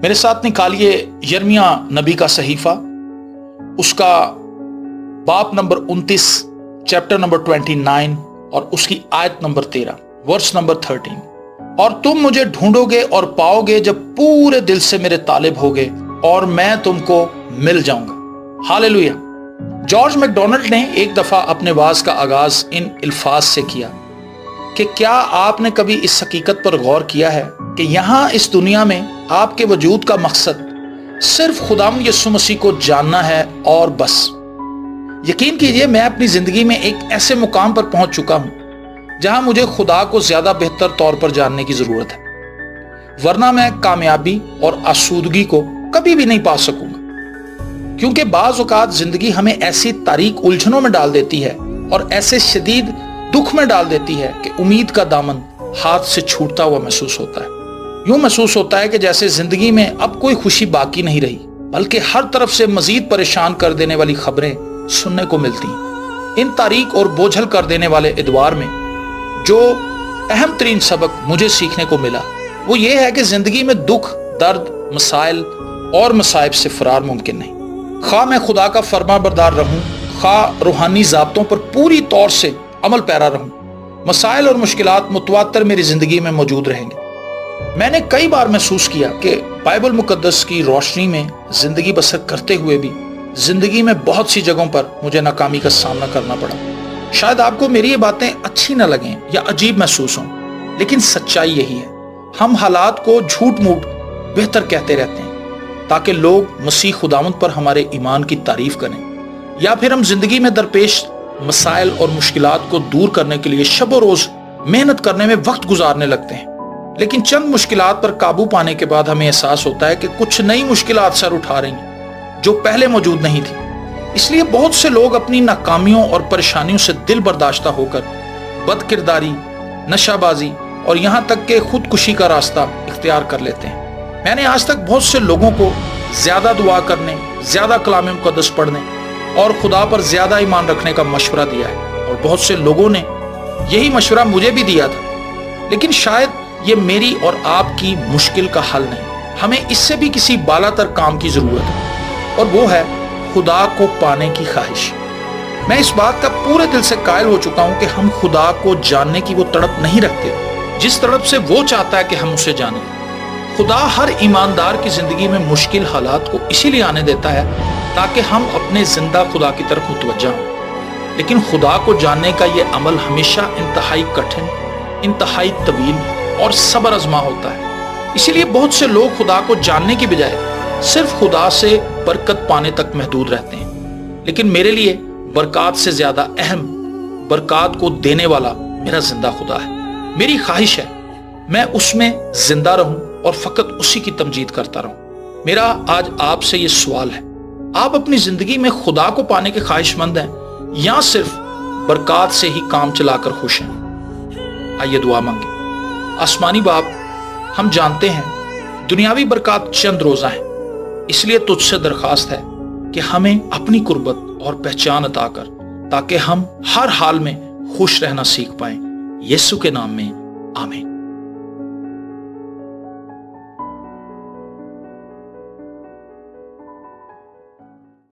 میرے ساتھ نکالیے یرمیہ نبی کا صحیفہ، اس کا باب نمبر 29، چیپٹر نمبر 29 اور اس کی آیت نمبر 13، ورس نمبر 13۔ اور تم مجھے ڈھونڈو گے اور پاؤ گے جب پورے دل سے میرے طالب ہوگے، اور میں تم کو مل جاؤں گا۔ ہاللیلویہ۔ جارج میک ڈونلڈ نے ایک دفعہ اپنے وعظ کا آغاز ان الفاظ سے کیا کہ کیا آپ نے کبھی اس حقیقت پر غور کیا ہے کہ یہاں اس دنیا میں آپ کے وجود کا مقصد صرف خداوند یسوع مسیح کو جاننا ہے اور بس۔ یقین کیجئے میں اپنی زندگی میں ایک ایسے مقام پر پہنچ چکا ہوں جہاں مجھے خدا کو زیادہ بہتر طور پر جاننے کی ضرورت ہے، ورنہ میں کامیابی اور آسودگی کو کبھی بھی نہیں پا سکوں گا۔ کیونکہ بعض اوقات زندگی ہمیں ایسی تاریک الجھنوں میں ڈال دیتی ہے اور ایسے شدید دکھ میں ڈال دیتی ہے کہ امید کا دامن ہاتھ سے چھوٹتا ہوا محسوس ہوتا ہے۔ یوں محسوس ہوتا ہے کہ جیسے زندگی میں اب کوئی خوشی باقی نہیں رہی، بلکہ ہر طرف سے مزید پریشان کر دینے والی خبریں سننے کو ملتی ہیں۔ ان تاریک اور بوجھل کر دینے والے ادوار میں جو اہم ترین سبق مجھے سیکھنے کو ملا وہ یہ ہے کہ زندگی میں دکھ، درد، مسائل اور مصائب سے فرار ممکن نہیں۔ خواہ میں خدا کا فرما بردار رہوں، خواہ روحانی ضابطوں پر پوری طور سے عمل پیرا رہوں، مسائل اور مشکلات متواتر میری زندگی میں موجود رہیں گے۔ میں نے کئی بار محسوس کیا کہ بائبل مقدس کی روشنی میں زندگی بسر کرتے ہوئے بھی زندگی میں بہت سی جگہوں پر مجھے ناکامی کا سامنا کرنا پڑا۔ شاید آپ کو میری یہ باتیں اچھی نہ لگیں یا عجیب محسوس ہوں، لیکن سچائی یہی ہے۔ ہم حالات کو جھوٹ موٹ بہتر کہتے رہتے ہیں تاکہ لوگ مسیح خداوند پر ہمارے ایمان کی تعریف کریں، یا پھر ہم زندگی میں درپیش مسائل اور مشکلات کو دور کرنے کے لیے شب و روز محنت کرنے میں وقت گزارنے لگتے ہیں، لیکن چند مشکلات پر قابو پانے کے بعد ہمیں احساس ہوتا ہے کہ کچھ نئی مشکلات سر اٹھا رہی ہیں جو پہلے موجود نہیں تھی۔ اس لیے بہت سے لوگ اپنی ناکامیوں اور پریشانیوں سے دل برداشتہ ہو کر بد کرداری، نشہ بازی اور یہاں تک کہ خودکشی کا راستہ اختیار کر لیتے ہیں۔ میں نے آج تک بہت سے لوگوں کو زیادہ دعا کرنے، زیادہ کلام مقدس پڑھنے اور خدا پر زیادہ ایمان رکھنے کا مشورہ دیا ہے، اور بہت سے لوگوں نے یہی مشورہ مجھے بھی دیا تھا، لیکن شاید یہ میری اور آپ کی مشکل کا حل نہیں۔ ہمیں اس سے بھی کسی بالا تر کام کی ضرورت ہے، اور وہ ہے خدا کو پانے کی خواہش۔ میں اس بات کا پورے دل سے قائل ہو چکا ہوں کہ ہم خدا کو جاننے کی وہ تڑپ نہیں رکھتے جس تڑپ سے وہ چاہتا ہے کہ ہم اسے جانیں۔ خدا ہر ایماندار کی زندگی میں مشکل حالات کو اسی لیے آنے دیتا ہے تاکہ ہم اپنے زندہ خدا کی طرف متوجہ ہوں، لیکن خدا کو جاننے کا یہ عمل ہمیشہ انتہائی کٹھن، انتہائی طویل اور صبر آزما ہوتا ہے۔ اسی لیے بہت سے لوگ خدا کو جاننے کی بجائے صرف خدا سے برکت پانے تک محدود رہتے ہیں، لیکن میرے لیے برکات سے زیادہ اہم برکات کو دینے والا میرا زندہ خدا ہے۔ میری خواہش ہے میں اس میں زندہ رہوں اور فقط اسی کی تمجید کرتا رہوں۔ میرا آج آپ سے یہ سوال ہے، آپ اپنی زندگی میں خدا کو پانے کے خواہش مند ہیں یا صرف برکات سے ہی کام چلا کر خوش ہیں؟ آئیے دعا مانگیں۔ آسمانی باپ، ہم جانتے ہیں دنیاوی برکات چند روزہ ہیں، اس لیے تجھ سے درخواست ہے کہ ہمیں اپنی قربت اور پہچان عطا کر تاکہ ہم ہر حال میں خوش رہنا سیکھ پائیں۔ یسوع کے نام میں آمین۔